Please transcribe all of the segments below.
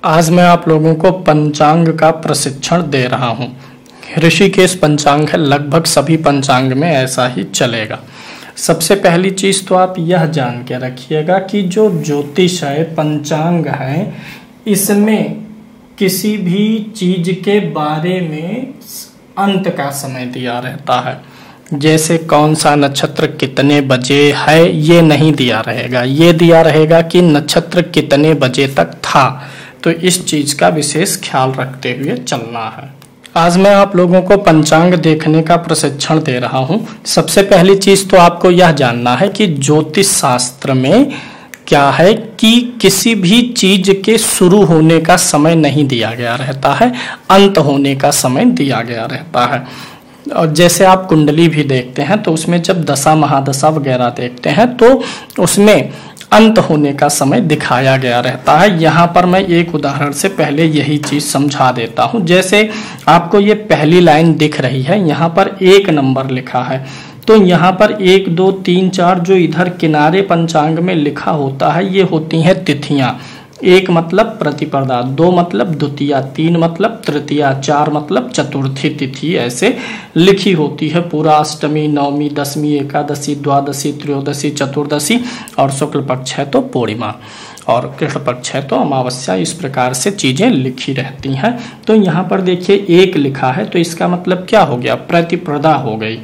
आज मैं आप लोगों को पंचांग का प्रशिक्षण दे रहा हूँ। ऋषिकेश पंचांग है, लगभग सभी पंचांग में ऐसा ही चलेगा। सबसे पहली चीज़ तो आप यह जान के रखिएगा कि जो ज्योतिष है, पंचांग है, इसमें किसी भी चीज़ के बारे में अंत का समय दिया रहता है। जैसे कौन सा नक्षत्र कितने बजे है ये नहीं दिया रहेगा, ये दिया रहेगा कि नक्षत्र कितने बजे तक था। तो इस चीज़ का विशेष ख्याल रखते हुए चलना है। आज मैं आप लोगों को पंचांग देखने का प्रशिक्षण दे रहा हूँ। सबसे पहली चीज़ तो आपको यह जानना है कि ज्योतिष शास्त्र में क्या है कि किसी भी चीज़ के शुरू होने का समय नहीं दिया गया रहता है, अंत होने का समय दिया गया रहता है। और जैसे आप कुंडली भी देखते हैं तो उसमें जब दशा महादशा वगैरह देखते हैं तो उसमें अंत होने का समय दिखाया गया रहता है। यहाँ पर मैं एक उदाहरण से पहले यही चीज़ समझा देता हूँ। जैसे आपको ये पहली लाइन दिख रही है, यहाँ पर 1 नंबर लिखा है, तो यहाँ पर 1 2 3 4 जो इधर किनारे पंचांग में लिखा होता है ये होती हैं तिथियाँ। 1 मतलब प्रतिपदा, 2 मतलब द्वितीया, 3 मतलब तृतीया, 4 मतलब चतुर्थी तिथि ऐसे लिखी होती है। पूरा अष्टमी, नवमी, दशमी, एकादशी, द्वादशी, त्रयोदशी, चतुर्दशी और शुक्ल पक्ष है तो पूर्णिमा और कृष्ण पक्ष है तो अमावस्या। इस प्रकार से चीज़ें लिखी रहती हैं। तो यहाँ पर देखिए 1 लिखा है तो इसका मतलब क्या हो गया, प्रतिपदा हो गई।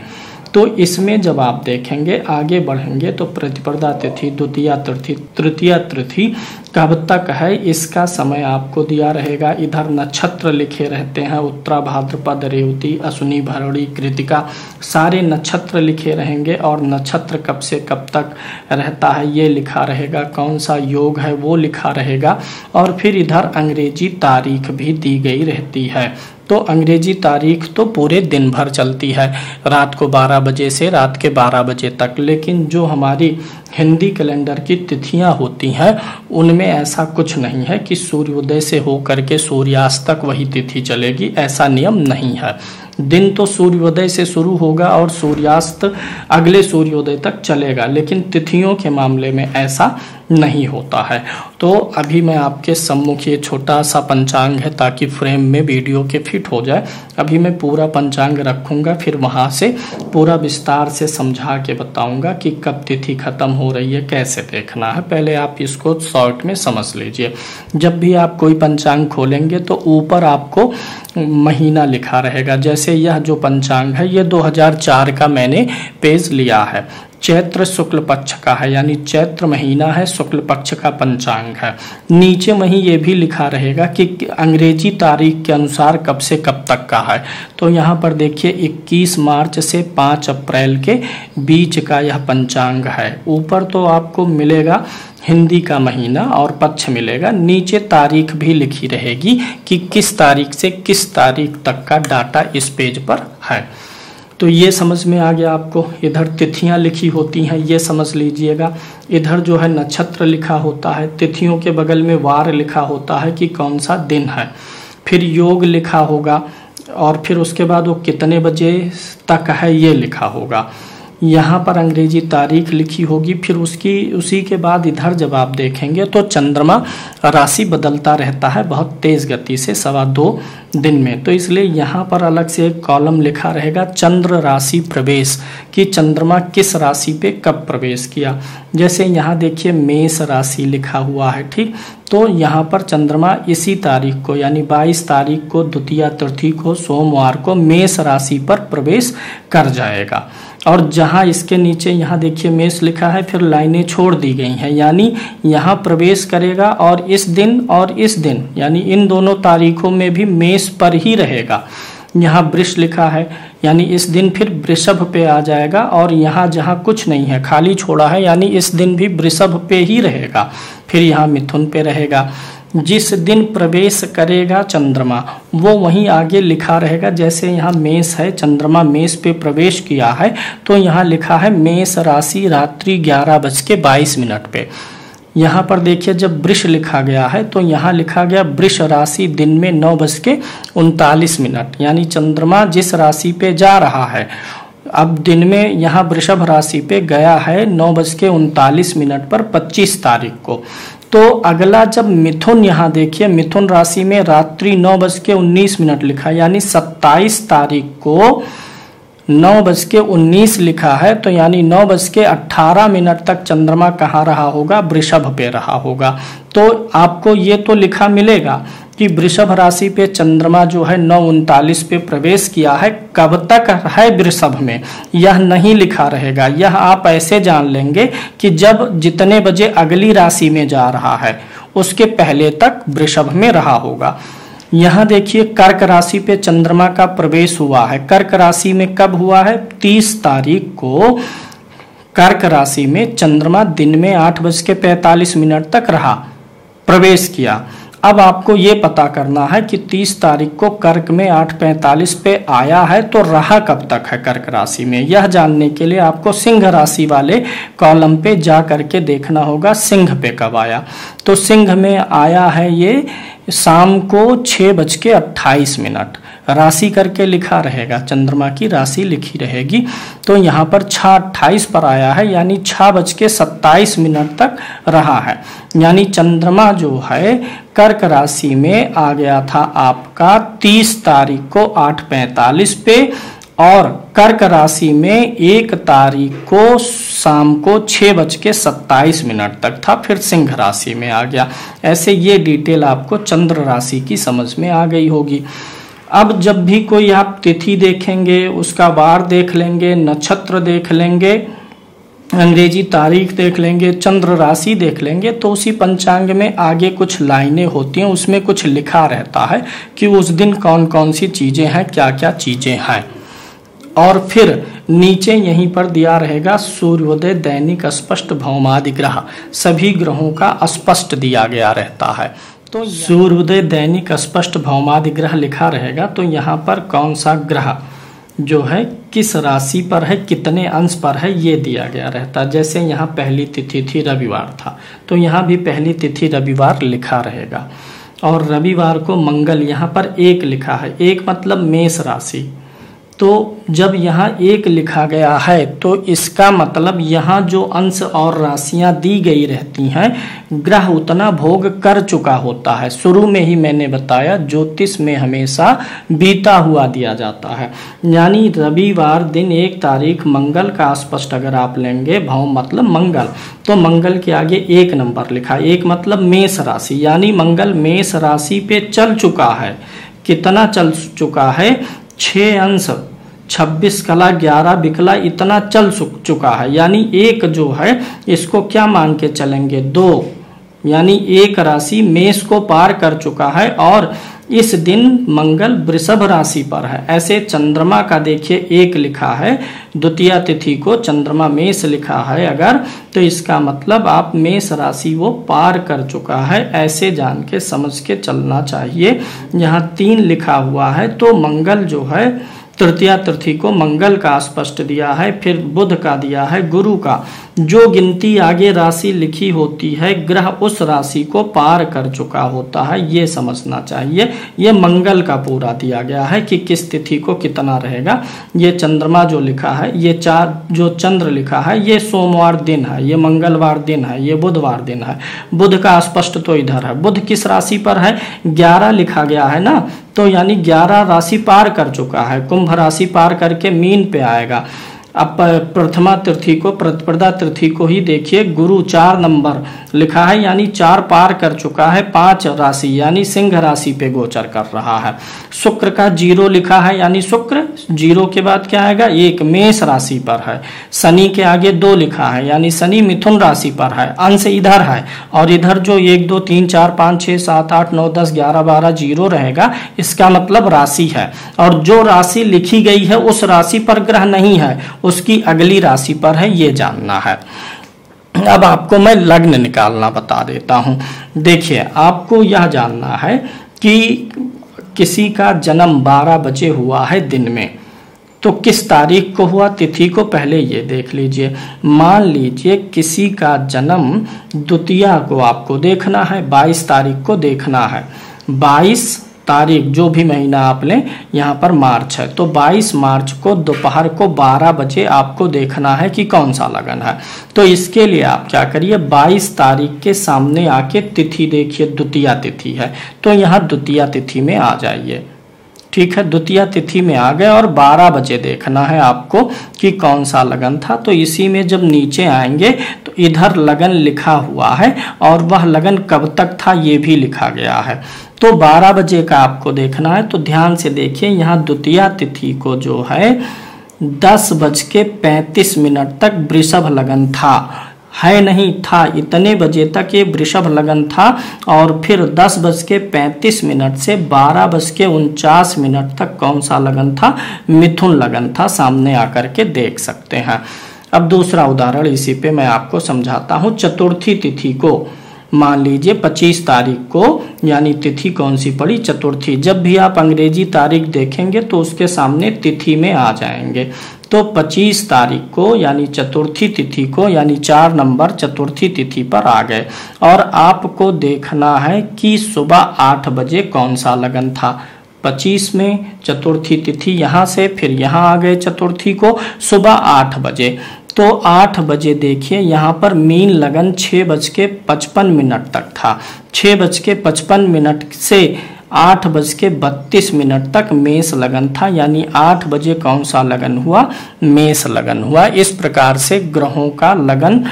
तो इसमें जब आप देखेंगे आगे बढ़ेंगे तो प्रतिपदा तिथि, द्वितीया तिथि, तृतीया तिथि कब तक है इसका समय आपको दिया रहेगा। इधर नक्षत्र लिखे रहते हैं, उत्तरा, भाद्रपद, रेवती, अश्विनी, भरणी, कृतिका, सारे नक्षत्र लिखे रहेंगे और नक्षत्र कब से कब तक रहता है ये लिखा रहेगा। कौन सा योग है वो लिखा रहेगा और फिर इधर अंग्रेजी तारीख भी दी गई रहती है। तो अंग्रेजी तारीख तो पूरे दिन भर चलती है, रात को 12 बजे से रात के 12 बजे तक। लेकिन जो हमारी हिंदी कैलेंडर की तिथियां होती हैं उनमें ऐसा कुछ नहीं है कि सूर्योदय से होकर के सूर्यास्त तक वही तिथि चलेगी, ऐसा नियम नहीं है। दिन तो सूर्योदय से शुरू होगा और सूर्यास्त अगले सूर्योदय तक चलेगा, लेकिन तिथियों के मामले में ऐसा नहीं होता है। तो अभी मैं आपके सम्मुख ये छोटा सा पंचांग है ताकि फ्रेम में वीडियो के फिट हो जाए। अभी मैं पूरा पंचांग रखूँगा, फिर वहाँ से पूरा विस्तार से समझा के बताऊँगा कि कब तिथि खत्म हो रही है, कैसे देखना है। पहले आप इसको शॉर्ट में समझ लीजिए। जब भी आप कोई पंचांग खोलेंगे तो ऊपर आपको महीना लिखा रहेगा। जैसे यह जो पंचांग है ये 2004 का मैंने पेज लिया है, चैत्र शुक्ल पक्ष का है, यानी चैत्र महीना है, शुक्ल पक्ष का पंचांग है। नीचे में ही ये भी लिखा रहेगा कि अंग्रेजी तारीख के अनुसार कब से कब तक का है। तो यहाँ पर देखिए 21 मार्च से 5 अप्रैल के बीच का यह पंचांग है। ऊपर तो आपको मिलेगा हिंदी का महीना और पक्ष मिलेगा, नीचे तारीख भी लिखी रहेगी कि किस तारीख से किस तारीख तक का डाटा इस पेज पर है। तो ये समझ में आ गया आपको। इधर तिथियां लिखी होती हैं, ये समझ लीजिएगा। इधर जो है नक्षत्र लिखा होता है, तिथियों के बगल में वार लिखा होता है कि कौन सा दिन है, फिर योग लिखा होगा और फिर उसके बाद वो कितने बजे तक है ये लिखा होगा। यहाँ पर अंग्रेजी तारीख लिखी होगी, फिर उसी के बाद इधर जब आप देखेंगे तो चंद्रमा राशि बदलता रहता है बहुत तेज़ गति से 2.25 दिन में। तो इसलिए यहाँ पर अलग से एक कॉलम लिखा रहेगा चंद्र राशि प्रवेश, कि चंद्रमा किस राशि पे कब प्रवेश किया। जैसे यहाँ देखिए मेष राशि लिखा हुआ है, ठीक। तो यहाँ पर चंद्रमा इसी तारीख को यानी 22 तारीख को द्वितीया तिथि को सोमवार को मेष राशि पर प्रवेश कर जाएगा। और जहाँ इसके नीचे यहाँ देखिए मेष लिखा है, फिर लाइनें छोड़ दी गई हैं, यानी यहाँ प्रवेश करेगा और इस दिन यानी इन दोनों तारीखों में भी मेष पर ही रहेगा। यहाँ वृष लिखा है यानी इस दिन फिर वृषभ पे आ जाएगा और यहाँ जहाँ कुछ नहीं है खाली छोड़ा है यानी इस दिन भी वृषभ पे ही रहेगा। फिर यहाँ मिथुन पे रहेगा। जिस दिन प्रवेश करेगा चंद्रमा वो वहीं आगे लिखा रहेगा। जैसे यहाँ मेष है, चंद्रमा मेष पे प्रवेश किया है तो यहाँ लिखा है मेष राशि रात्रि 11:22 पे। यहाँ पर देखिए जब वृष लिखा गया है तो यहाँ लिखा गया वृष राशि दिन में 9:39, यानी चंद्रमा जिस राशि पे जा रहा है अब दिन में यहाँ वृषभ राशि पे गया है 9:39 पर 25 तारीख को। तो अगला जब मिथुन, यहाँ देखिए मिथुन राशि में रात्रि 9:19 लिखा, यानी 27 तारीख को 9:19 लिखा है, तो यानी 9:18 तक चंद्रमा कहाँ रहा होगा, वृषभ पे रहा होगा। तो आपको ये तो लिखा मिलेगा कि वृषभ राशि पे चंद्रमा जो है 9:39 पे प्रवेश किया है। कब तक है वृषभ में यह नहीं लिखा रहेगा, यह आप ऐसे जान लेंगे कि जब जितने बजे अगली राशि में जा रहा है उसके पहले तक वृषभ में रहा होगा। यहाँ देखिए कर्क राशि पे चंद्रमा का प्रवेश हुआ है। कर्क राशि में कब हुआ है, 30 तारीख को कर्क राशि में चंद्रमा दिन में 8:45 तक रहा, प्रवेश किया। अब आपको ये पता करना है कि 30 तारीख को कर्क में 8:45 पे आया है, तो रहा कब तक है कर्क राशि में। यह जानने के लिए आपको सिंह राशि वाले कॉलम पे जा करके देखना होगा सिंह पे कब आया। तो सिंह में आया है ये शाम को 6:28, राशि करके लिखा रहेगा, चंद्रमा की राशि लिखी रहेगी। तो यहाँ पर 6:28 पर आया है, यानी 6:27 तक रहा है। यानी चंद्रमा जो है कर्क राशि में आ गया था आपका 30 तारीख को 8:45 पे, और कर्क राशि में 1 तारीख को शाम को 6:27 तक था, फिर सिंह राशि में आ गया। ऐसे ये डिटेल आपको चंद्र राशि की समझ में आ गई होगी। अब जब भी कोई आप तिथि देखेंगे, उसका वार देख लेंगे, नक्षत्र देख लेंगे, अंग्रेजी तारीख देख लेंगे, चंद्र राशि देख लेंगे, तो उसी पंचांग में आगे कुछ लाइनें होती हैं, उसमें कुछ लिखा रहता है कि उस दिन कौन कौन सी चीजें हैं, क्या क्या चीजें हैं। और फिर नीचे यहीं पर दिया रहेगा सूर्योदय, दैनिक, स्पष्ट, भौमादि ग्रह, सभी ग्रहों का स्पष्ट दिया गया रहता है। तो सूर्योदय, दैनिक, स्पष्ट, भौमादि ग्रह लिखा रहेगा, तो यहाँ पर कौन सा ग्रह जो है किस राशि पर है, कितने अंश पर है, ये दिया गया रहता है। जैसे यहाँ पहली तिथि थी, रविवार था, तो यहाँ भी पहली तिथि रविवार लिखा रहेगा। और रविवार को मंगल, यहाँ पर 1 लिखा है, 1 मतलब मेष राशि। तो जब यहाँ 1 लिखा गया है तो इसका मतलब यहाँ जो अंश और राशियां दी गई रहती हैं, ग्रह उतना भोग कर चुका होता है। शुरू में ही मैंने बताया ज्योतिष में हमेशा बीता हुआ दिया जाता है। यानी रविवार दिन 1 तारीख मंगल का स्पष्ट अगर आप लेंगे, भौम मतलब मंगल, तो मंगल के आगे 1 नंबर लिखा, 1 मतलब मेष राशि, यानी मंगल मेष राशि पे चल चुका है। कितना चल चुका है, 6 अंश, 26 कला 11 बिकला, इतना चल चुका है। यानी 1 जो है इसको क्या मान के चलेंगे, 2, यानी 1 राशि मेष को पार कर चुका है, और इस दिन मंगल वृषभ राशि पर है। ऐसे चंद्रमा का देखिए 1 लिखा है, द्वितीय तिथि को चंद्रमा मेष लिखा है अगर, तो इसका मतलब आप मेष राशि वो पार कर चुका है। ऐसे जान के समझ के चलना चाहिए। यहाँ 3 लिखा हुआ है, तो मंगल जो है तृतीया तिथि को मंगल का स्पष्ट दिया है, फिर बुध का दिया है, गुरु का। जो गिनती आगे राशि लिखी होती है, ग्रह उस राशि को पार कर चुका होता है, ये समझना चाहिए। ये मंगल का पूरा दिया गया है कि किस तिथि को कितना रहेगा। ये चंद्रमा जो लिखा है, ये 4 जो चंद्र लिखा है, ये सोमवार दिन है, ये मंगलवार दिन है, ये बुधवार दिन है। बुध का स्पष्ट तो इधर है। बुध किस राशि पर है, 11 लिखा गया है ना, तो यानी 11 राशि पार कर चुका है, कुंभ राशि पार करके मीन पे आएगा। अब प्रथमा तिथि को, प्रतिपदा तिथि को ही देखिए, गुरु 4 नंबर लिखा है, यानी 4 पार कर चुका है, 5 राशि यानी सिंह राशि पे गोचर कर रहा है। शुक्र का 0 लिखा है, यानी शुक्र 0 के बाद क्या आएगा, 1 मेष राशि पर है। शनि के आगे 2 लिखा है, यानी शनि मिथुन राशि पर है, अंश इधर है, और इधर जो 1 2 3 4 5 6 7 8 9 10 11 12 0 रहेगा, इसका मतलब राशि है। और जो राशि लिखी गई है उस राशि पर ग्रह नहीं है, उसकी अगली राशि पर है, ये जानना है। अब आपको मैं लग्न निकालना बता देता हूं। देखिए, आपको यह जानना है कि किसी का जन्म 12 बजे हुआ है दिन में, तो किस तारीख को हुआ, तिथि को पहले ये देख लीजिए। मान लीजिए किसी का जन्म द्वितीया को आपको देखना है, 22 तारीख को देखना है। 22 तारीख जो भी महीना आप लें, यहाँ पर मार्च है, तो 22 मार्च को दोपहर को 12 बजे आपको देखना है कि कौन सा लगन है। तो इसके लिए आप क्या करिए, 22 तारीख के सामने आके तिथि देखिए, द्वितीया तिथि है, तो यहाँ द्वितीया तिथि में आ जाइए। ठीक है, द्वितीया तिथि में आ गए और 12 बजे देखना है आपको कि कौन सा लगन था। तो इसी में जब नीचे आएंगे तो इधर लगन लिखा हुआ है और वह लगन कब तक था ये भी लिखा गया है। तो 12 बजे का आपको देखना है। तो ध्यान से देखिए, यहाँ द्वितीया तिथि को जो है 10:35 तक वृषभ लगन था, है नहीं था, इतने बजे तक ये वृषभ लगन था। और फिर 10:35 से 12:49 तक कौन सा लगन था, मिथुन लगन था। सामने आकर के देख सकते हैं। अब दूसरा उदाहरण इसी पे मैं आपको समझाता हूँ। चतुर्थी तिथि को मान लीजिए 25 तारीख को, यानी तिथि कौन सी पड़ी, चतुर्थी। जब भी आप अंग्रेजी तारीख देखेंगे तो उसके सामने तिथि में आ जाएंगे। तो 25 तारीख को यानी चतुर्थी तिथि को, यानी 4 नंबर चतुर्थी तिथि पर आ गए और आपको देखना है कि सुबह 8 बजे कौन सा लगन था। 25 में चतुर्थी तिथि, यहाँ से फिर यहाँ आ गए चतुर्थी को सुबह 8 बजे। तो 8 बजे देखिए यहाँ पर मीन लगन 6:55 तक था। 6:55 से 8:32 तक मेष लगन था, यानी 8 बजे कौन सा लगन हुआ, मेष लगन हुआ। इस प्रकार से ग्रहों का लगन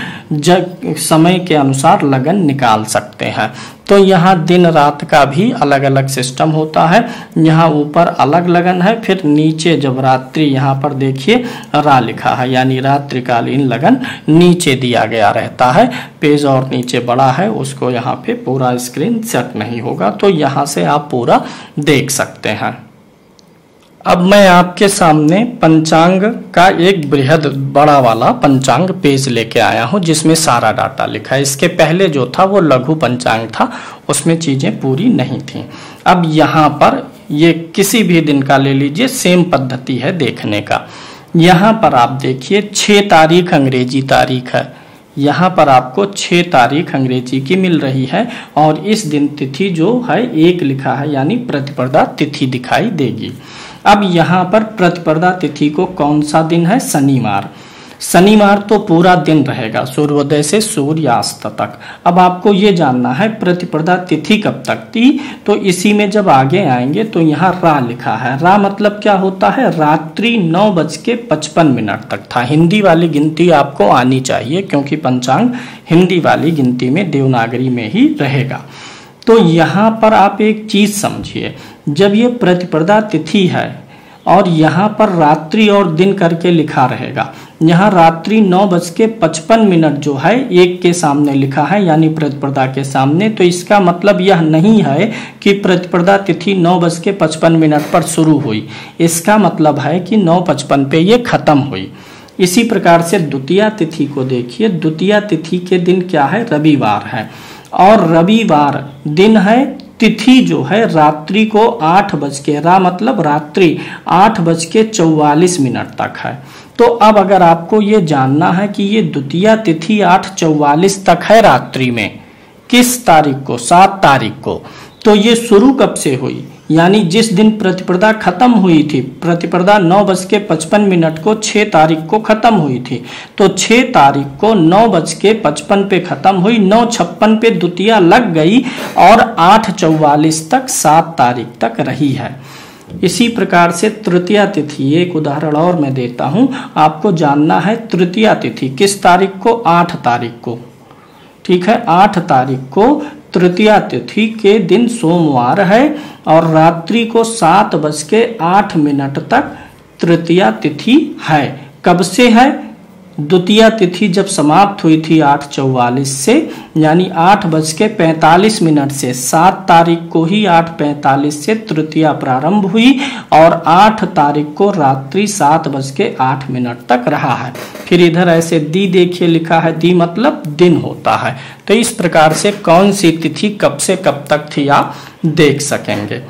समय के अनुसार लगन निकाल सकते हैं। तो यहाँ दिन रात का भी अलग अलग सिस्टम होता है। यहाँ ऊपर अलग लगन है, फिर नीचे जब रात्रि, यहाँ पर देखिए रा लिखा है, यानी रात्रिकालीन लगन नीचे दिया गया रहता है। पेज और नीचे बड़ा है, उसको यहाँ पे पूरा स्क्रीन सेट नहीं होगा, तो यहाँ से आप पूरा देख सकते हैं। अब मैं आपके सामने पंचांग का एक बृहद बड़ा वाला पंचांग पेज लेके आया हूँ, जिसमें सारा डाटा लिखा है। इसके पहले जो था वो लघु पंचांग था, उसमें चीजें पूरी नहीं थी। अब यहाँ पर ये किसी भी दिन का ले लीजिए, सेम पद्धति है देखने का। यहाँ पर आप देखिए 6 तारीख अंग्रेजी तारीख है, यहाँ पर आपको 6 तारीख अंग्रेजी की मिल रही है और इस दिन तिथि जो है 1 लिखा है, यानी प्रतिपदा तिथि दिखाई देगी। अब यहाँ पर प्रतिपदा तिथि को कौन सा दिन है, शनिवार। शनिवार तो पूरा दिन रहेगा, सूर्योदय से सूर्यास्त तक। अब आपको ये जानना है प्रतिपदा तिथि कब तक थी, तो इसी में जब आगे आएंगे तो यहाँ रा लिखा है। रा मतलब क्या होता है, रात्रि 9:55 तक था। हिंदी वाली गिनती आपको आनी चाहिए, क्योंकि पंचांग हिंदी वाली गिनती में देवनागरी में ही रहेगा। तो यहाँ पर आप एक चीज समझिए, जब ये प्रतिपदा तिथि है और यहाँ पर रात्रि और दिन करके लिखा रहेगा, यहाँ रात्रि 9:55 जो है 1 के सामने लिखा है, यानी प्रतिपदा के सामने। तो इसका मतलब यह नहीं है कि प्रतिपदा तिथि 9:55 पर शुरू हुई, इसका मतलब है कि 9:55 पे ये खत्म हुई। इसी प्रकार से द्वितीया तिथि को देखिए, द्वितीया तिथि के दिन क्या है, रविवार है, और रविवार दिन है, तिथि जो है रात्रि को 8 बज के, रा मतलब रात्रि 8:44 तक है। तो अब अगर आपको ये जानना है कि ये द्वितीया तिथि 8:44 तक है रात्रि में, किस तारीख को, 7 तारीख को, तो ये शुरू कब से हुई, यानी जिस दिन प्रतिपदा खत्म हुई थी, प्रतिपदा 9:55 को 6 तारीख को खत्म हुई थी, तो 6 तारीख को 9:55 पे खत्म हुई, 9:56 पे द्वितीया लग गई और 8:44 तक 7 तारीख तक रही है। इसी प्रकार से तृतीया तिथि, एक उदाहरण और मैं देता हूं, आपको जानना है तृतीया तिथि किस तारीख को, 8 तारीख को। ठीक है, 8 तारीख को तृतीया तिथि के दिन सोमवार है और रात्रि को 7:08 तक तृतीया तिथि है। कब से है, द्वितीया तिथि जब समाप्त हुई थी 8:44 से, यानी 8:45 से 7 तारीख को ही 8:45 से तृतीया प्रारंभ हुई और 8 तारीख को रात्रि 7:08 तक रहा है। फिर इधर ऐसे दी देखिए लिखा है, दी मतलब दिन होता है। तो इस प्रकार से कौन सी तिथि कब से कब तक थी आप देख सकेंगे।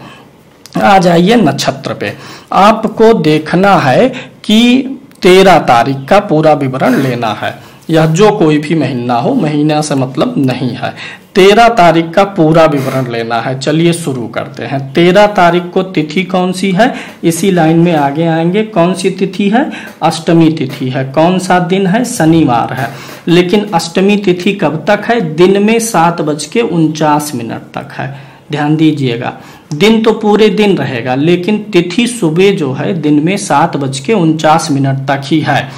आ जाइए नक्षत्र पे, आपको देखना है कि 13 तारीख का पूरा विवरण लेना है। यह जो कोई भी महीना हो, महीना से मतलब नहीं है। 13 तारीख का पूरा विवरण लेना है। चलिए शुरू करते हैं। 13 तारीख को तिथि कौन सी है, इसी लाइन में आगे आएंगे। कौन सी तिथि है, अष्टमी तिथि है। कौन सा दिन है, शनिवार है। लेकिन अष्टमी तिथि कब तक है, दिन में 7:49 तक है। ध्यान दीजिएगा, दिन तो पूरे दिन रहेगा, लेकिन तिथि सुबह जो है दिन में 7:49 तक ही है।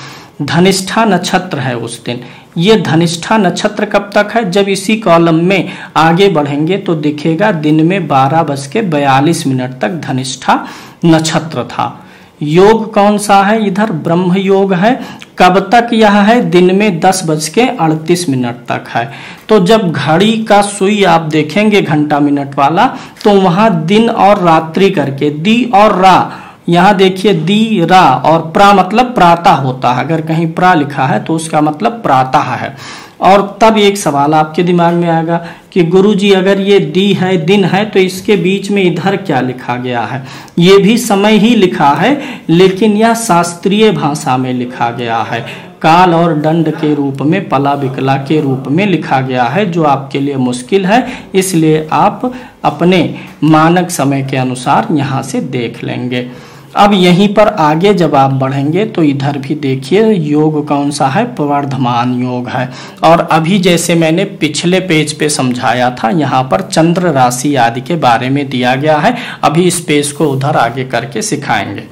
धनिष्ठा नक्षत्र है उस दिन। ये धनिष्ठा नक्षत्र कब तक है, जब इसी कॉलम में आगे बढ़ेंगे तो दिखेगा दिन में 12:42 तक धनिष्ठा नक्षत्र था। योग कौन सा है, इधर ब्रह्म योग है। कब तक यह है, दिन में 10:38 तक है। तो जब घड़ी का सुई आप देखेंगे घंटा मिनट वाला, तो वहां दिन और रात्रि करके दी और रा, यहाँ देखिए दी रा और प्रा मतलब प्रातः होता है। अगर कहीं प्रा लिखा है तो उसका मतलब प्रातः है। और तब एक सवाल आपके दिमाग में आएगा कि गुरुजी अगर ये दी है, दिन है, तो इसके बीच में इधर क्या लिखा गया है। ये भी समय ही लिखा है, लेकिन यह शास्त्रीय भाषा में लिखा गया है। काल और दंड के रूप में, पला विकला के रूप में लिखा गया है, जो आपके लिए मुश्किल है। इसलिए आप अपने मानक समय के अनुसार यहाँ से देख लेंगे। अब यहीं पर आगे जब आप बढ़ेंगे तो इधर भी देखिए योग कौन सा है, प्रवर्धमान योग है। और अभी जैसे मैंने पिछले पेज पे समझाया था, यहाँ पर चंद्र राशि आदि के बारे में दिया गया है। अभी इस पेज को उधर आगे करके सिखाएंगे।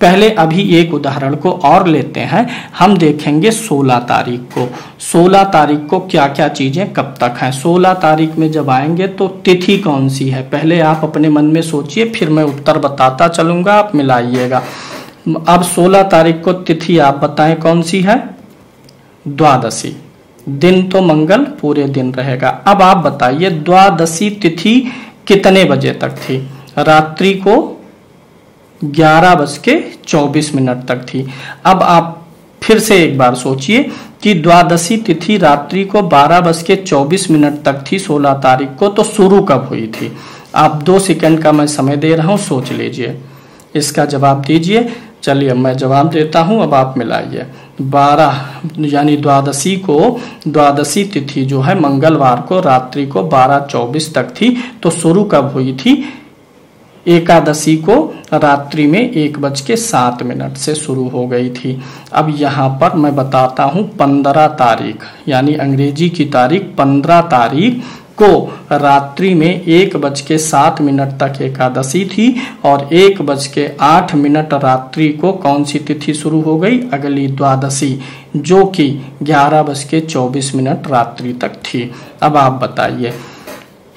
पहले अभी एक उदाहरण को और लेते हैं। हम देखेंगे 16 तारीख को। 16 तारीख को क्या क्या चीजें कब तक हैं। 16 तारीख में जब आएंगे तो तिथि कौन सी है, पहले आप अपने मन में सोचिए, फिर मैं उत्तर बताता चलूंगा, आप मिलाइएगा। अब 16 तारीख को तिथि आप बताएं कौन सी है, द्वादशी। दिन तो मंगल पूरे दिन रहेगा। अब आप बताइए द्वादशी तिथि कितने बजे तक थी, रात्रि को 11:24 तक थी। अब आप फिर से एक बार सोचिए कि द्वादशी तिथि रात्रि को 12:24 तक थी 16 तारीख को, तो शुरू कब हुई थी। आप 2 सेकंड का मैं समय दे रहा हूं, सोच लीजिए, इसका जवाब दीजिए। चलिए मैं जवाब देता हूं, अब आप मिलाइए। 12 यानी द्वादशी को, द्वादशी तिथि जो है मंगलवार को रात्रि को 12:24 तक थी, तो शुरू कब हुई थी। एकादशी को रात्रि में 1:07 से शुरू हो गई थी। अब यहाँ पर मैं बताता हूँ 15 तारीख यानी अंग्रेजी की तारीख 15 तारीख को रात्रि में 1:07 तक एकादशी थी और 1:08 रात्रि को कौन सी तिथि शुरू हो गई, अगली द्वादशी, जो कि 11:24 रात्रि तक थी। अब आप बताइए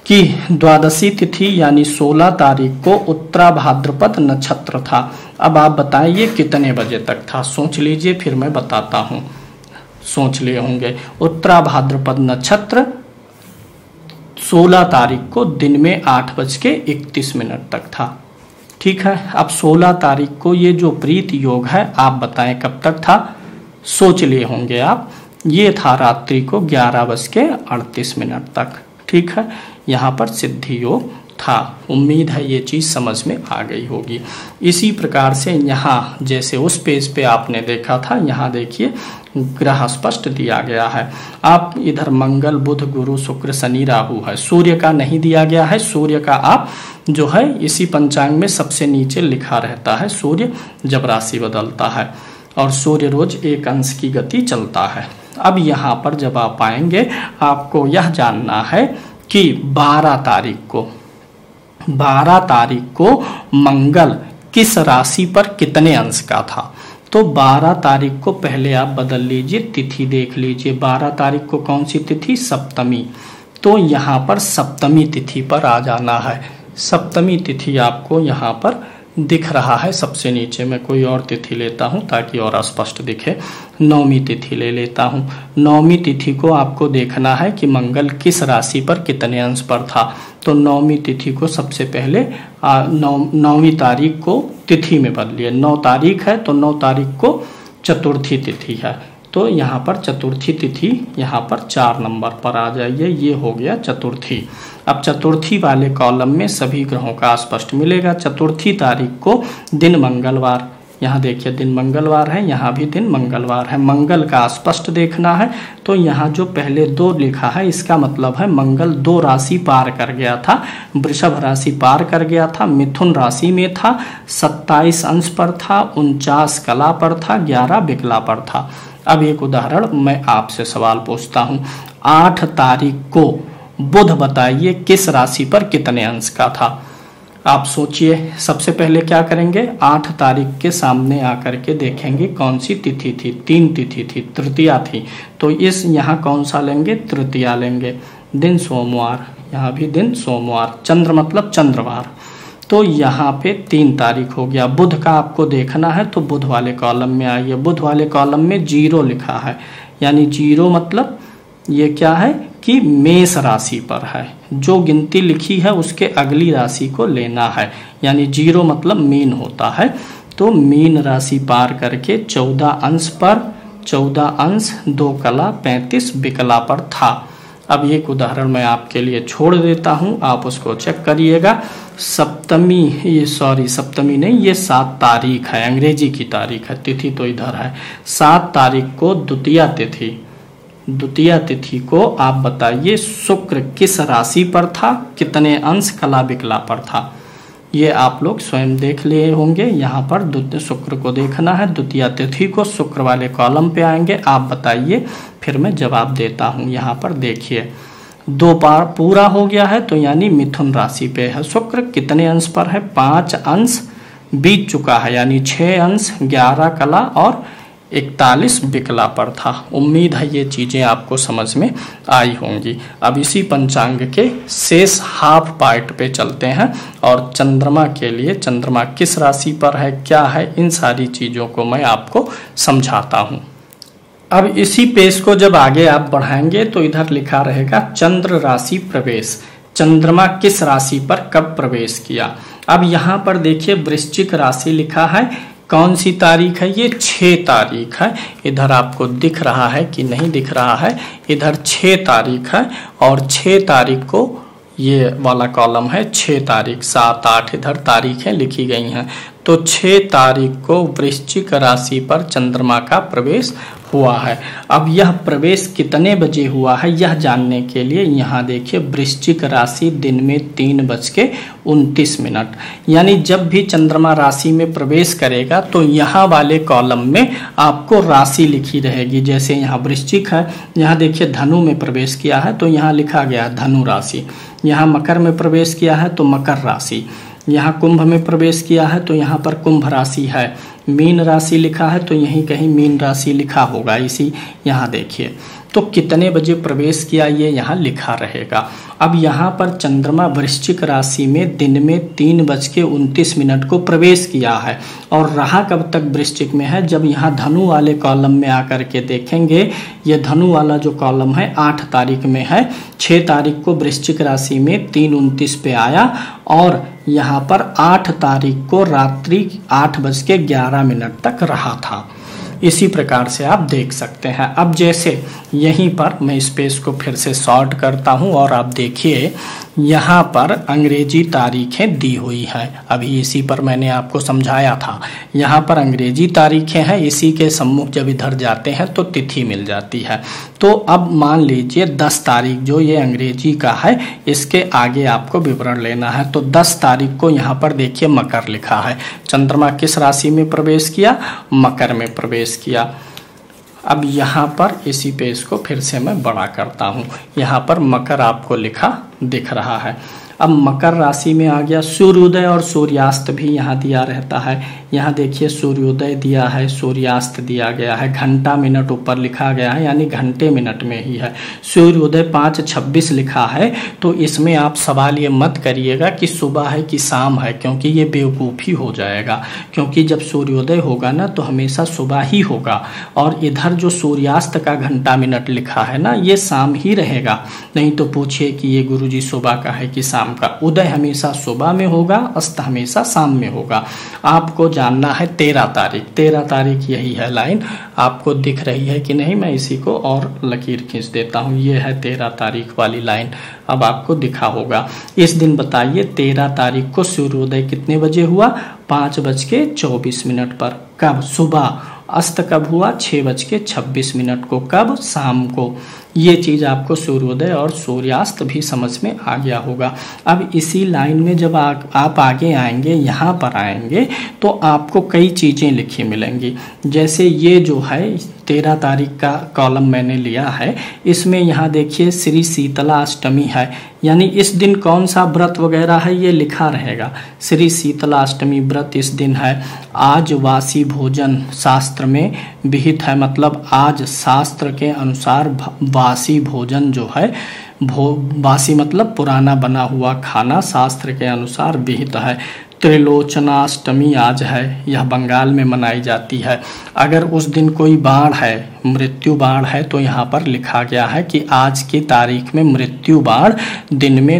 कि द्वादशी तिथि यानी 16 तारीख को उत्तरा भाद्रपद नक्षत्र था। अब आप बताइए कितने बजे तक था, सोच लीजिए, फिर मैं बताता हूँ। सोच लिए होंगे। उत्तरा भाद्रपद नक्षत्र 16 तारीख को दिन में 8:31 तक था। ठीक है। अब 16 तारीख को ये जो प्रीत योग है, आप बताएं कब तक था, सोच लिए होंगे आप। ये था रात्रि को 11:38 तक। ठीक है, यहाँ पर सिद्धि योग था। उम्मीद है ये चीज समझ में आ गई होगी। इसी प्रकार से यहाँ जैसे उस पेज पे आपने देखा था, यहाँ देखिए ग्रह स्पष्ट दिया गया है। आप इधर मंगल बुध गुरु शुक्र शनि राहु है, सूर्य का नहीं दिया गया है। सूर्य का आप जो है इसी पंचांग में सबसे नीचे लिखा रहता है, सूर्य जब राशि बदलता है, और सूर्य रोज 1 अंश की गति चलता है। अब यहाँ पर जब आप आएंगे, आपको यह जानना है कि 12 तारीख को मंगल किस राशि पर कितने अंश का था। तो 12 तारीख को पहले आप बदल लीजिए, तिथि देख लीजिए। 12 तारीख को कौन सी तिथि, सप्तमी। तो यहाँ पर सप्तमी तिथि पर आ जाना है। सप्तमी तिथि आपको यहाँ पर दिख रहा है सबसे नीचे। मैं कोई और तिथि लेता हूँ ताकि और स्पष्ट दिखे। 9वीं तिथि ले लेता हूँ। 9वीं तिथि को आपको देखना है कि मंगल किस राशि पर कितने अंश पर था। तो 9वीं तिथि को सबसे पहले 9वीं तारीख को तिथि में बदलिए। 9 तारीख है तो 9 तारीख को चतुर्थी तिथि है, तो यहाँ पर चतुर्थी तिथि यहाँ पर 4 नंबर पर आ जाइए। ये हो गया चतुर्थी। अब चतुर्थी वाले कॉलम में सभी ग्रहों का स्पष्ट मिलेगा। चतुर्थी तारीख को दिन मंगलवार, यहाँ देखिए दिन मंगलवार है, यहाँ भी दिन मंगलवार है। मंगल का स्पष्ट देखना है तो यहाँ जो पहले 2 लिखा है इसका मतलब है मंगल 2 राशि पार कर गया था। वृषभ राशि पार कर गया था, मिथुन राशि में था, 27 अंश पर था, 49 कला पर था, 11 विकला पर था। अब एक उदाहरण मैं आपसे सवाल पूछता हूँ, 8 तारीख को बुध बताइए किस राशि पर कितने अंश का था। आप सोचिए, सबसे पहले क्या करेंगे, 8 तारीख के सामने आकर के देखेंगे कौन सी तिथि थी, 3 तिथि थी, तृतीया थी, तो इस यहाँ कौन सा लेंगे, तृतीया लेंगे। दिन सोमवार, यहाँ भी दिन सोमवार, चंद्र मतलब चंद्रवार, तो यहाँ पे 3 तारीख हो गया। बुध का आपको देखना है तो बुध वाले कॉलम में आइए, बुध वाले कॉलम में 0 लिखा है, यानी 0 मतलब ये क्या है कि मेष राशि पर है, जो गिनती लिखी है उसके अगली राशि को लेना है, यानी 0 मतलब मीन होता है। तो मीन राशि पार करके 14 अंश पर, 14 अंश 2 कला 35 विकला पर था। अब एक उदाहरण मैं आपके लिए छोड़ देता हूं, आप उसको चेक करिएगा। सप्तमी, ये सप्तमी नहीं, ये 7 तारीख है, अंग्रेजी की तारीख है, तिथि तो इधर है। 7 तारीख को द्वितीया तिथि को आप बताइए शुक्र किस राशि पर था, कितने अंश कला विकला पर था। ये आप लोग स्वयं देख लिए होंगे। यहाँ पर शुक्र को देखना है, द्वितीया तिथि को शुक्र वाले कॉलम पे आएंगे, आप बताइए, फिर मैं जवाब देता हूँ। यहाँ पर देखिए 2 बार पूरा हो गया है, तो यानी मिथुन राशि पे है शुक्र, कितने अंश पर है, 5 अंश बीत चुका है, यानी 6 अंश 11 कला और 41 विकला पर था। उम्मीद है ये चीजें आपको समझ में आई होंगी। अब इसी पंचांग के शेष हाफ पार्ट पे चलते हैं और चंद्रमा के लिए, चंद्रमा किस राशि पर है, क्या है, इन सारी चीजों को मैं आपको समझाता हूँ। अब इसी पेज को जब आगे आप बढ़ाएंगे तो इधर लिखा रहेगा चंद्र राशि प्रवेश, चंद्रमा किस राशि पर कब प्रवेश किया। अब यहाँ पर देखिए वृश्चिक राशि लिखा है, कौन सी तारीख है, ये 6 तारीख है। इधर आपको दिख रहा है कि नहीं दिख रहा है, इधर 6 तारीख है और 6 तारीख को ये वाला कॉलम है, 6 तारीख, 7 8 इधर तारीखें लिखी गई हैं। तो 6 तारीख को वृश्चिक राशि पर चंद्रमा का प्रवेश हुआ है। अब यह प्रवेश कितने बजे हुआ है यह जानने के लिए यहाँ देखिए वृश्चिक राशि दिन में 3:29, यानी जब भी चंद्रमा राशि में प्रवेश करेगा तो यहाँ वाले कॉलम में आपको राशि लिखी रहेगी। जैसे यहाँ वृश्चिक है, यहाँ देखिए धनु में प्रवेश किया है तो यहाँ लिखा गया है धनु राशि, यहाँ मकर में प्रवेश किया है तो मकर राशि, यहाँ कुंभ में प्रवेश किया है तो यहाँ पर कुंभ राशि है, मीन राशि लिखा है तो यहीं कहीं मीन राशि लिखा होगा। इसी यहाँ देखिए तो कितने बजे प्रवेश किया ये यहाँ लिखा रहेगा। अब यहाँ पर चंद्रमा वृश्चिक राशि में दिन में 3:29 को प्रवेश किया है और रहा कब तक वृश्चिक में है, जब यहाँ धनु वाले कॉलम में आकर के देखेंगे, ये धनु वाला जो कॉलम है 8 तारीख में है, 6 तारीख को वृश्चिक राशि में 3:29 पे आया और यहाँ पर 8 तारीख को रात्रि 8:11 तक रहा था। इसी प्रकार से आप देख सकते हैं। अब जैसे यहीं पर मैं इस पेज को फिर से सॉर्ट करता हूं और आप देखिए यहाँ पर अंग्रेजी तारीखें दी हुई हैं। अभी इसी पर मैंने आपको समझाया था, यहाँ पर अंग्रेजी तारीखें हैं, इसी के सम्मुख जब इधर जाते हैं तो तिथि मिल जाती है। तो अब मान लीजिए 10 तारीख जो ये अंग्रेजी का है, इसके आगे आपको विवरण लेना है। तो 10 तारीख को यहाँ पर देखिए मकर लिखा है, चंद्रमा किस राशि में प्रवेश किया, मकर में प्रवेश किया। अब यहाँ पर इसी पेज को फिर से मैं बड़ा करता हूँ, यहाँ पर मकर आपको लिखा दिख रहा है। अब मकर राशि में आ गया, सूर्योदय और सूर्यास्त भी यहाँ दिया रहता है। यहाँ देखिए सूर्योदय दिया है, सूर्यास्त दिया गया है, घंटा मिनट ऊपर लिखा गया है, यानी घंटे मिनट में ही है। सूर्योदय 5:26 लिखा है, तो इसमें आप सवाल ये मत करिएगा कि सुबह है कि शाम है, क्योंकि ये बेवकूफ़ी हो जाएगा। क्योंकि जब सूर्योदय होगा ना तो हमेशा सुबह ही होगा, और इधर जो सूर्यास्त का घंटा मिनट लिखा है ना, ये शाम ही रहेगा। नहीं तो पूछिए कि ये गुरुजी सुबह का है कि शाम शाम का। उदय हमेशा सुबह में होगा, अस्त हमेशा शाम में होगा। आपको जानना है 13 तारीख। 13 तारीख यही है लाइन, आपको दिख रही है कि नहीं, मैं इसी को और लकीर खींच देता हूँ। ये है 13 तारीख वाली लाइन, अब आपको दिखा होगा। इस दिन बताइए 13 तारीख को सूर्योदय कितने बजे हुआ? 5:24 पर। कब? सुबह। अस्त कब हुआ? 6:26 को। कब? शाम को। ये चीज़ आपको सूर्योदय और सूर्यास्त भी समझ में आ गया होगा। अब इसी लाइन में जब आप आगे आएंगे, यहाँ पर आएंगे, तो आपको कई चीज़ें लिखी मिलेंगी। जैसे ये जो है 13 तारीख का कॉलम मैंने लिया है, इसमें यहाँ देखिए श्री शीतला अष्टमी है, यानी इस दिन कौन सा व्रत वगैरह है ये लिखा रहेगा। श्री शीतला अष्टमी व्रत इस दिन है। आज वासी भोजन शास्त्र में विहित है, मतलब आज शास्त्र के अनुसार वासी भोजन जो है, वासी मतलब पुराना बना हुआ खाना शास्त्र के अनुसार विहित है। त्रिलोचनाष्टमी आज है, यह बंगाल में मनाई जाती है। अगर उस दिन कोई बाढ़ है, मृत्यु बाढ़ है, तो यहाँ पर लिखा गया है कि आज की तारीख में मृत्यु बाढ़ दिन में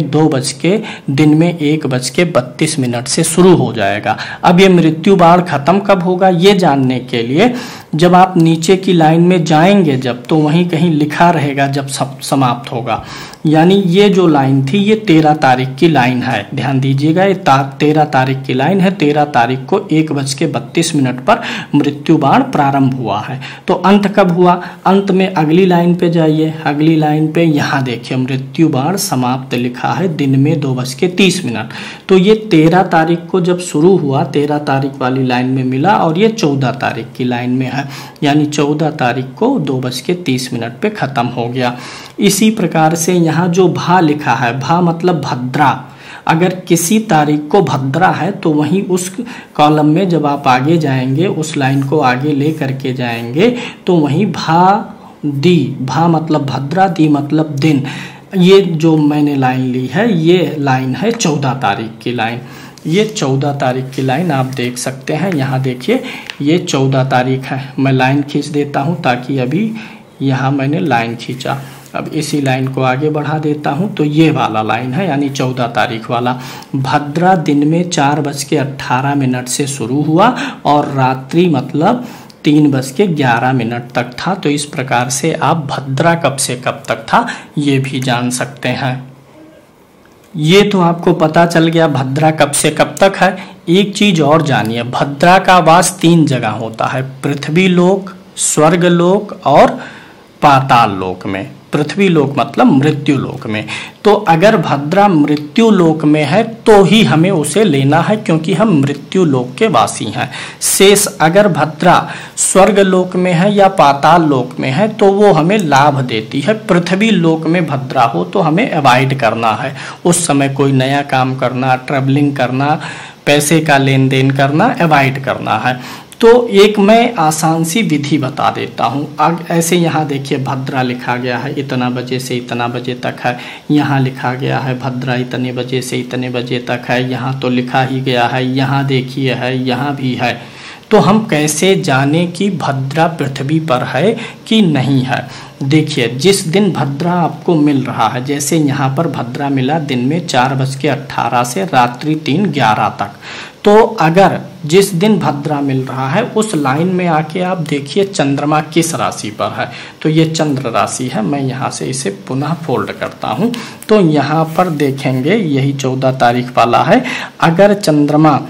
1:32 से शुरू हो जाएगा। अब ये मृत्यु बाढ़ खत्म कब होगा ये जानने के लिए जब आप नीचे की लाइन में जाएंगे जब, तो वहीं कहीं लिखा रहेगा जब सब समाप्त होगा। यानी ये जो लाइन थी ये 13 तारीख की लाइन है, ध्यान दीजिएगा, ये 13 तारीख की लाइन है। 13 तारीख को 1:32 पर मृत्यु बाढ़ प्रारंभ हुआ है। तो अंत कब हुआ? अंत में अगली लाइन पे जाइए, अगली लाइन पे यहाँ देखिए मृत्यु बाढ़ समाप्त लिखा है दिन में 2:30। तो ये 13 तारीख को जब शुरू हुआ, 13 तारीख वाली लाइन में मिला, और ये 14 तारीख की लाइन में है, यानी 14 तारीख को 2:30 पे खत्म हो गया। इसी प्रकार से यहाँ जो भा लिखा है, भा मतलब भद्रा, अगर किसी तारीख को भद्रा है तो वहीं उस कॉलम में जब आप आगे जाएंगे, उस लाइन को आगे ले करके जाएंगे, तो वहीं भा दी, भा मतलब भद्रा, दी मतलब दिन। ये जो मैंने लाइन ली है ये लाइन है 14 तारीख की लाइन। ये 14 तारीख की लाइन आप देख सकते हैं, यहाँ देखिए ये 14 तारीख है। मैं लाइन खींच देता हूँ ताकि अभी यहाँ मैंने लाइन खींचा, अब इसी लाइन को आगे बढ़ा देता हूँ, तो ये वाला लाइन है, यानी 14 तारीख वाला। भद्रा दिन में 4:18 से शुरू हुआ और रात्रि मतलब 3:11 तक था। तो इस प्रकार से आप भद्रा कब से कब तक था ये भी जान सकते हैं। ये तो आपको पता चल गया भद्रा कब से कब तक है। एक चीज और जानिए, भद्रा का वास 3 जगह होता है, पृथ्वी लोक, स्वर्ग लोक और पाताल लोक में। पृथ्वी लोक मतलब मृत्यु लोक में। तो अगर भद्रा मृत्यु लोक में है तो ही हमें उसे लेना है, क्योंकि हम मृत्यु लोक के वासी हैं। शेष अगर भद्रा स्वर्ग लोक में है या पाताल लोक में है तो वो हमें लाभ देती है। पृथ्वी लोक में भद्रा हो तो हमें अवॉइड करना है, उस समय कोई नया काम करना, ट्रैवलिंग करना, पैसे का लेन देन करना अवॉइड करना है। तो एक मैं आसान सी विधि बता देता हूँ। ऐसे यहाँ देखिए भद्रा लिखा गया है, इतना बजे से इतना बजे तक है। यहाँ लिखा गया है भद्रा इतने बजे से इतने बजे तक है। यहाँ तो लिखा ही गया है, यहाँ देखिए है, यहाँ भी है। तो हम कैसे जाने कि भद्रा पृथ्वी पर है कि नहीं है? देखिए जिस दिन भद्रा आपको मिल रहा है, जैसे यहाँ पर भद्रा मिला दिन में 4:18 से रात्रि 3:11 तक, तो अगर जिस दिन भद्रा मिल रहा है उस लाइन में आके आप देखिए चंद्रमा किस राशि पर है। तो ये चंद्र राशि है, मैं यहाँ से इसे पुनः फोल्ड करता हूँ। तो यहाँ पर देखेंगे यही 14 तारीख वाला है। अगर चंद्रमा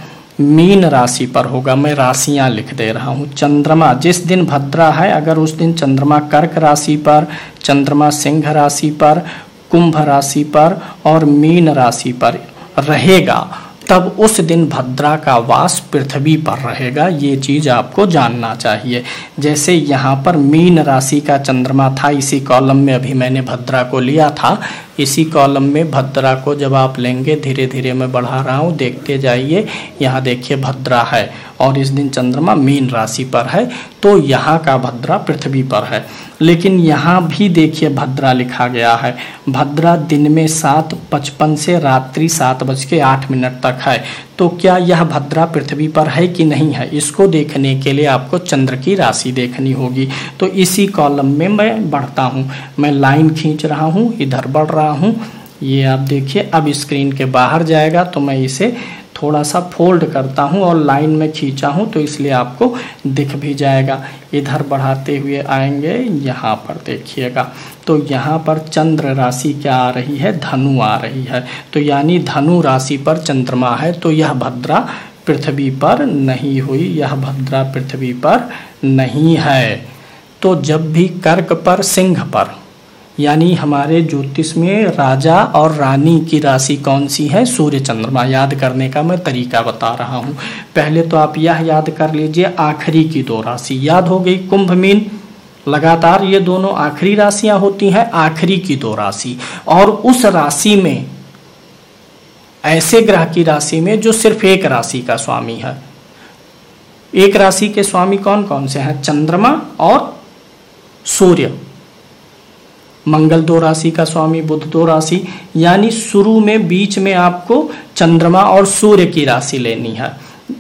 मीन राशि पर होगा, मैं राशियां लिख दे रहा हूँ। चंद्रमा जिस दिन भद्रा है, अगर उस दिन चंद्रमा कर्क राशि पर, चंद्रमा सिंह राशि पर, कुंभ राशि पर और मीन राशि पर रहेगा, तब उस दिन भद्रा का वास पृथ्वी पर रहेगा। ये चीज आपको जानना चाहिए। जैसे यहाँ पर मीन राशि का चंद्रमा था, इसी कॉलम में अभी मैंने भद्रा को लिया था, इसी कॉलम में भद्रा को जब आप लेंगे, धीरे धीरे मैं बढ़ा रहा हूँ, देखते जाइए। यहाँ देखिए भद्रा है और इस दिन चंद्रमा मीन राशि पर है, तो यहाँ का भद्रा पृथ्वी पर है। लेकिन यहाँ भी देखिए भद्रा लिखा गया है। भद्रा दिन में 7:55 से रात्रि 7:08 तक है। तो क्या यह भद्रा पृथ्वी पर है कि नहीं है, इसको देखने के लिए आपको चंद्र की राशि देखनी होगी। तो इसी कॉलम में मैं बढ़ता हूँ, मैं लाइन खींच रहा हूँ, इधर बढ़ रहा हूँ, ये आप देखिए अब स्क्रीन के बाहर जाएगा, तो मैं इसे थोड़ा सा फोल्ड करता हूँ और लाइन में खींचा हूँ तो इसलिए आपको दिख भी जाएगा। इधर बढ़ाते हुए आएंगे, यहाँ पर देखिएगा, तो यहाँ पर चंद्र राशि क्या आ रही है, धनु आ रही है। तो यानी धनु राशि पर चंद्रमा है, तो यह भद्रा पृथ्वी पर नहीं हुई, यह भद्रा पृथ्वी पर नहीं है। तो जब भी कर्क पर, सिंह पर, यानी हमारे ज्योतिष में राजा और रानी की राशि कौन सी है, सूर्य चंद्रमा। याद करने का मैं तरीका बता रहा हूँ। पहले तो आप यह याद कर लीजिए, आखिरी की 2 राशि याद हो गई, कुंभ मीन, लगातार ये दोनों आखिरी राशियां होती हैं, आखिरी की 2 राशि। और उस राशि में, ऐसे ग्रह की राशि में जो सिर्फ एक राशि का स्वामी है। एक राशि के स्वामी कौन कौन से हैं, चंद्रमा और सूर्य। मंगल 2 राशि का स्वामी, बुध 2 राशि। यानी शुरू में, बीच में आपको चंद्रमा और सूर्य की राशि लेनी है।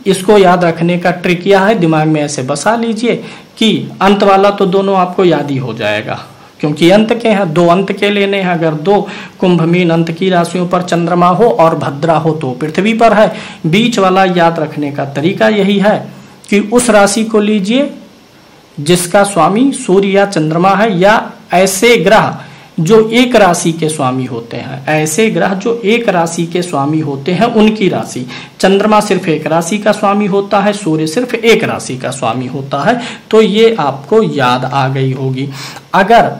इसको याद रखने का ट्रिक यह है, दिमाग में ऐसे बसा लीजिए कि अंत वाला तो दोनों आपको याद ही हो जाएगा, क्योंकि अंत के हैं, 2 अंत के लेने हैं। अगर 2 कुंभ मीन अंत की राशियों पर चंद्रमा हो और भद्रा हो तो पृथ्वी पर है। बीच वाला याद रखने का तरीका यही है कि उस राशि को लीजिए जिसका स्वामी सूर्य या चंद्रमा है, या ऐसे ग्रह जो एक राशि के स्वामी होते हैं, ऐसे ग्रह जो एक राशि के स्वामी होते हैं उनकी राशि। चंद्रमा सिर्फ एक राशि का स्वामी होता है, सूर्य सिर्फ एक राशि का स्वामी होता है। तो ये आपको याद आ गई होगी। अगर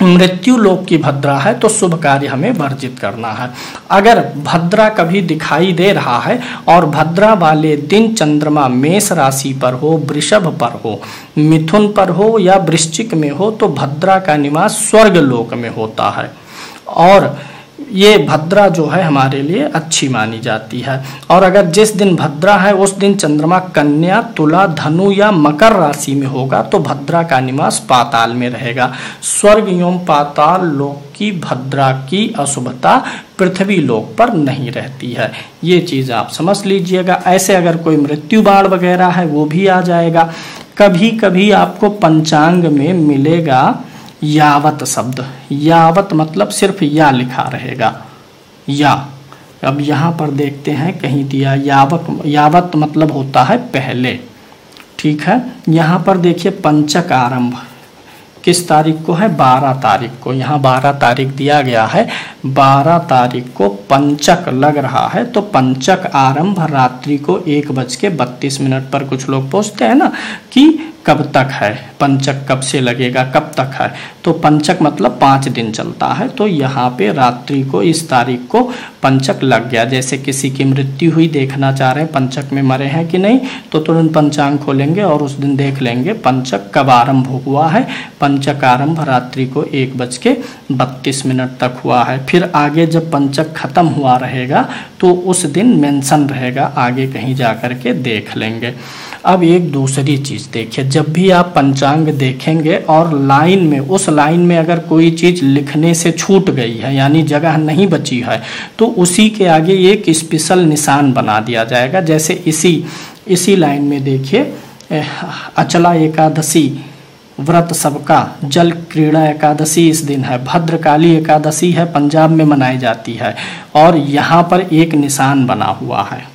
मृत्यु लोक की भद्रा है तो शुभ कार्य हमें वर्जित करना है। अगर भद्रा कभी दिखाई दे रहा है और भद्रा वाले दिन चंद्रमा मेष राशि पर हो, वृषभ पर हो, मिथुन पर हो या वृश्चिक में हो, तो भद्रा का निवास स्वर्ग लोक में होता है। और ये भद्रा जो है हमारे लिए अच्छी मानी जाती है। और अगर जिस दिन भद्रा है उस दिन चंद्रमा कन्या, तुला, धनु या मकर राशि में होगा तो भद्रा का निवास पाताल में रहेगा। स्वर्ग एवं पाताल लोक की भद्रा की अशुभता पृथ्वी लोक पर नहीं रहती है। ये चीज आप समझ लीजिएगा। ऐसे अगर कोई मृत्यु बाण वगैरह है वो भी आ जाएगा। कभी कभी आपको पंचांग में मिलेगा यावत शब्द। यावत मतलब सिर्फ या लिखा रहेगा, या। अब यहाँ पर देखते हैं कहीं दिया यावत मतलब होता है पहले, ठीक है। यहाँ पर देखिए पंचक आरंभ किस तारीख को है, 12 तारीख को। यहाँ 12 तारीख दिया गया है, 12 तारीख को पंचक लग रहा है। तो पंचक आरंभ रात्रि को 1:32 पर। कुछ लोग पूछते हैं ना कि कब तक है, पंचक कब से लगेगा, कब तक है। तो पंचक मतलब 5 दिन चलता है। तो यहाँ पे रात्रि को इस तारीख को पंचक लग गया। जैसे किसी की मृत्यु हुई, देखना चाह रहे हैं पंचक में मरे हैं कि नहीं, तो तुरंत पंचांग खोलेंगे और उस दिन देख लेंगे पंचक कब आरंभ हुआ है। पंचक आरंभ रात्रि को 1:32 तक हुआ है। फिर आगे जब पंचक खत्म हुआ रहेगा तो उस दिन मेंशन रहेगा, आगे कहीं जा कर के देख लेंगे। अब एक दूसरी चीज देखिए, जब भी आप पंचांग देखेंगे और लाइन में, उस लाइन में अगर कोई चीज लिखने से छूट गई है यानी जगह नहीं बची है, तो उसी के आगे एक स्पेशल निशान बना दिया जाएगा। जैसे इसी लाइन में देखिए, अचला एकादशी व्रत सबका, जल क्रीड़ा एकादशी इस दिन है, भद्रकाली एकादशी है, पंजाब में मनाई जाती है। और यहाँ पर एक निशान बना हुआ है।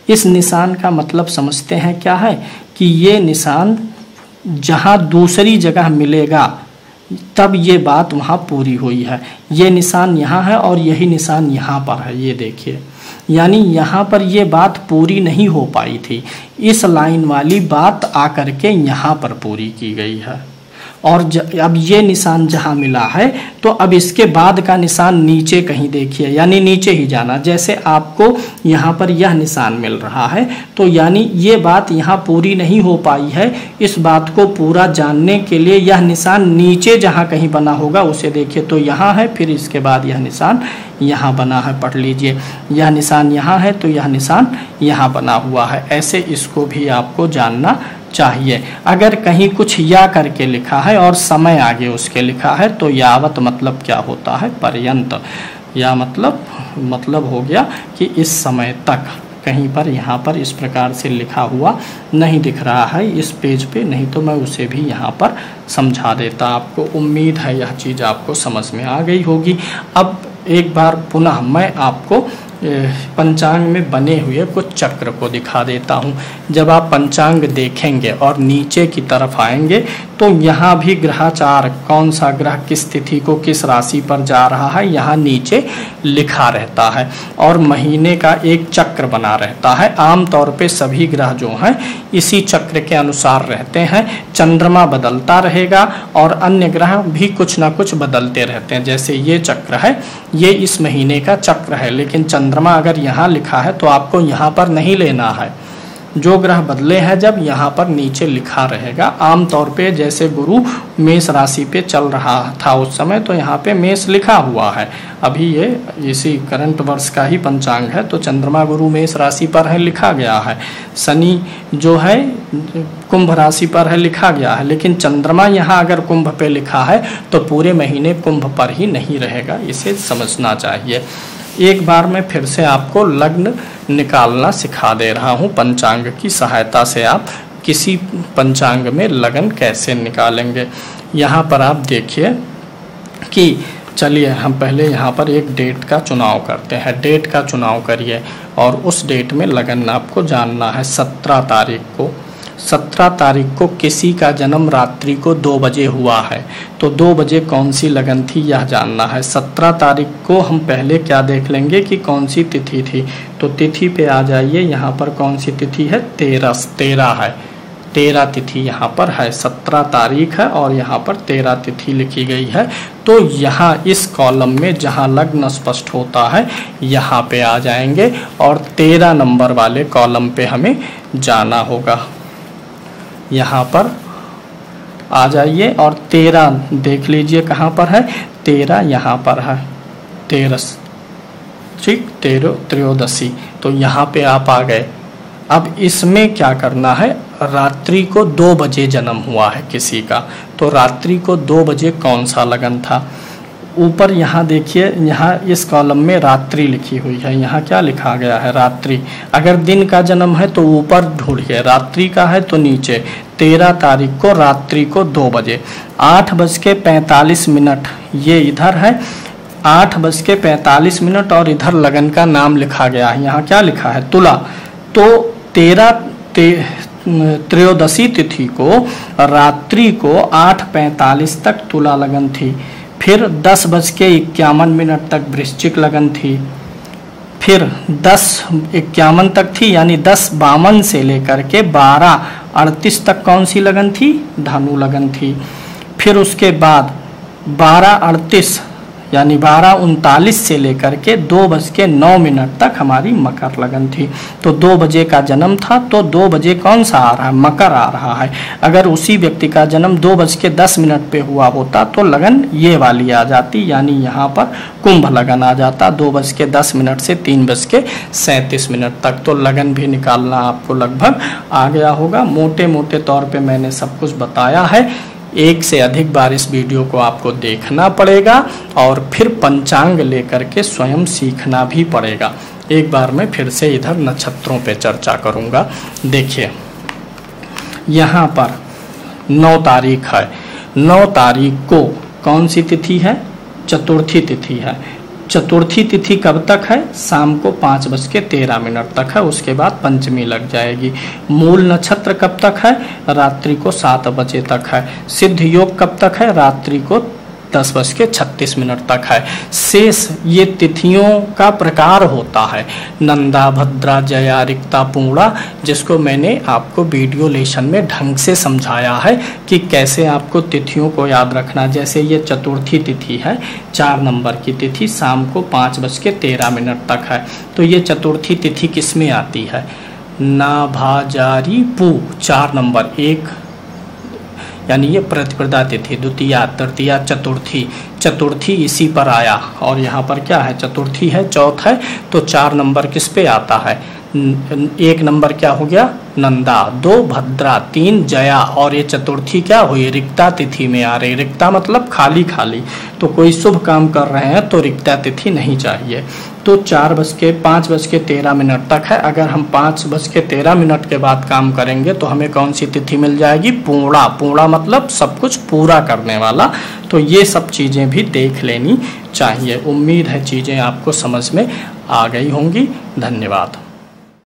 इस निशान का मतलब समझते हैं क्या है कि ये निशान जहाँ दूसरी जगह मिलेगा तब ये बात वहाँ पूरी हुई है। ये निशान यहाँ है और यही निशान यहाँ पर है, ये देखिए। यानी यहाँ पर ये बात पूरी नहीं हो पाई थी, इस लाइन वाली बात आकर के यहाँ पर पूरी की गई है। और अब ये निशान जहाँ मिला है तो अब इसके बाद का निशान नीचे कहीं देखिए, यानी नीचे ही जाना। जैसे आपको यहाँ पर यह निशान मिल रहा है तो यानी ये बात यहाँ पूरी नहीं हो पाई है। इस बात को पूरा जानने के लिए यह निशान नीचे जहाँ कहीं बना होगा उसे देखिए, तो यहाँ है, फिर इसके बाद यह निशान यहाँ बना है। पढ़ लीजिए, यह निशान यहाँ है तो यह निशान यहाँ बना हुआ है। ऐसे इसको भी आपको जानना चाहिए। अगर कहीं कुछ या करके लिखा है और समय आगे उसके लिखा है तो यावत मतलब क्या होता है, पर्यंत। या मतलब हो गया कि इस समय तक। कहीं पर यहाँ पर इस प्रकार से लिखा हुआ नहीं दिख रहा है इस पेज पे, नहीं तो मैं उसे भी यहाँ पर समझा देता आपको। उम्मीद है यह चीज़ आपको समझ में आ गई होगी। अब एक बार पुनः मैं आपको पंचांग में बने हुए कुछ चक्र को दिखा देता हूँ। जब आप पंचांग देखेंगे और नीचे की तरफ आएंगे तो यहाँ भी ग्रहाचार, कौन सा ग्रह किस तिथि को किस राशि पर जा रहा है, यहाँ नीचे लिखा रहता है और महीने का एक चक्र बना रहता है। आमतौर पे सभी ग्रह जो हैं इसी चक्र के अनुसार रहते हैं। चंद्रमा बदलता रहेगा और अन्य ग्रह भी कुछ ना कुछ बदलते रहते हैं। जैसे ये चक्र है, ये इस महीने का चक्र है, लेकिन चंद्रमा अगर यहाँ लिखा है तो आपको यहाँ पर नहीं लेना है। जो ग्रह बदले हैं जब यहाँ पर नीचे लिखा रहेगा। आमतौर पे जैसे गुरु मेष राशि पे चल रहा था उस समय, तो यहाँ पे मेष लिखा हुआ है। अभी ये इसी करंट वर्ष का ही पंचांग है, तो चंद्रमा गुरु मेष राशि पर है, लिखा गया है। शनि जो है कुंभ राशि पर है, लिखा गया है। लेकिन चंद्रमा यहाँ अगर कुंभ पे लिखा है तो पूरे महीने कुंभ पर ही नहीं रहेगा, इसे समझना चाहिए। एक बार मैं फिर से आपको लग्न निकालना सिखा दे रहा हूँ। पंचांग की सहायता से आप किसी पंचांग में लगन कैसे निकालेंगे। यहाँ पर आप देखिए कि चलिए हम पहले यहाँ पर एक डेट का चुनाव करते हैं। डेट का चुनाव करिए और उस डेट में लगन आपको जानना है। 17 तारीख को किसी का जन्म रात्रि को 2 बजे हुआ है, तो 2 बजे कौन सी लगन थी यह जानना है। 17 तारीख को हम पहले क्या देख लेंगे कि कौन सी तिथि थी, तो तिथि पे आ जाइए। यहाँ पर कौन सी तिथि है, 13 है। 13 तिथि यहाँ पर है। 17 तारीख है और यहाँ पर 13 तिथि लिखी गई है। तो यहाँ इस कॉलम में जहाँ लग्न स्पष्ट होता है यहाँ पे आ जाएंगे और 13 नंबर वाले कॉलम पे हमें जाना होगा। यहाँ पर आ जाइए और 13 देख लीजिए कहाँ पर है। 13 यहाँ पर है, 13 ठीक, 13 तो यहाँ पे आप आ गए। अब इसमें क्या करना है, रात्रि को 2 बजे जन्म हुआ है किसी का, तो रात्रि को 2 बजे कौन सा लगन था। ऊपर यहाँ देखिए, यहाँ इस कॉलम में रात्रि लिखी हुई है। यहाँ क्या लिखा गया है, रात्रि। अगर दिन का जन्म है तो ऊपर ढूंढिए, रात्रि का है तो नीचे। 13 तारीख को रात्रि को 2 बजे 8:45 ये इधर है, 8:45 और इधर लगन का नाम लिखा गया है। यहाँ क्या लिखा है, तुला। तो 13 तिथि को रात्रि को 8:45 तक तुला लगन थी। फिर 10:51 तक वृश्चिक लगन थी। फिर 10:51 तक थी, यानी 10:52 से लेकर के 12:38 तक कौन सी लगन थी, धनु लगन थी। फिर उसके बाद 12:38 यानी 12:39 से लेकर के 2:09 तक हमारी मकर लगन थी। तो 2 बजे का जन्म था, तो 2 बजे कौन सा आ रहा है, मकर आ रहा है। अगर उसी व्यक्ति का जन्म 2:10 पे हुआ होता तो लगन ये वाली आ जाती, यानी यहाँ पर कुंभ लगन आ जाता 2:10 से 3:37 तक। तो लगन भी निकालना आपको लगभग आ गया होगा। मोटे मोटे तौर पे मैंने सब कुछ बताया है। एक से अधिक बार इस वीडियो को आपको देखना पड़ेगा और फिर पंचांग लेकर के स्वयं सीखना भी पड़ेगा। एक बार मैं फिर से इधर नक्षत्रों पे चर्चा करूंगा। देखिए यहाँ पर 9 तारीख है। 9 तारीख को कौन सी तिथि है, चतुर्थी तिथि है। चतुर्थी तिथि कब तक है, शाम को 5:13 तक है। उसके बाद पंचमी लग जाएगी। मूल नक्षत्र कब तक है, रात्रि को 7 बजे तक है। सिद्ध योग कब तक है, रात्रि को 10:36 तक है। शेष ये तिथियों का प्रकार होता है, नंदा, भद्रा, जया, रिक्ता, पूर्णा, जिसको मैंने आपको वीडियो लेसन में ढंग से समझाया है कि कैसे आपको तिथियों को याद रखना। जैसे ये चतुर्थी तिथि है, 4 नंबर की तिथि, शाम को 5:13 तक है। तो ये चतुर्थी तिथि किस में आती है, नाभाजारी पू, 4 नंबर 1, यानी ये प्रतिपदा तिथि, द्वितीया, तृतीया, चतुर्थी। चतुर्थी इसी पर आया और यहाँ पर क्या है, चतुर्थी है, चौथ है, तो 4 नंबर किस पे आता है, एक नंबर क्या हो गया नंदा, 2 भद्रा, 3 जया, और ये चतुर्थी क्या हुई रिक्ता तिथि में आ रही। रिक्ता मतलब खाली खाली, तो कोई शुभ काम कर रहे हैं तो रिक्ता तिथि नहीं चाहिए। तो 5:13 तक है। अगर हम 5:13 के बाद काम करेंगे तो हमें कौन सी तिथि मिल जाएगी पूर्णा। पूर्णा मतलब सब कुछ पूरा करने वाला। तो ये सब चीज़ें भी देख लेनी चाहिए। उम्मीद है चीज़ें आपको समझ में आ गई होंगी। धन्यवाद।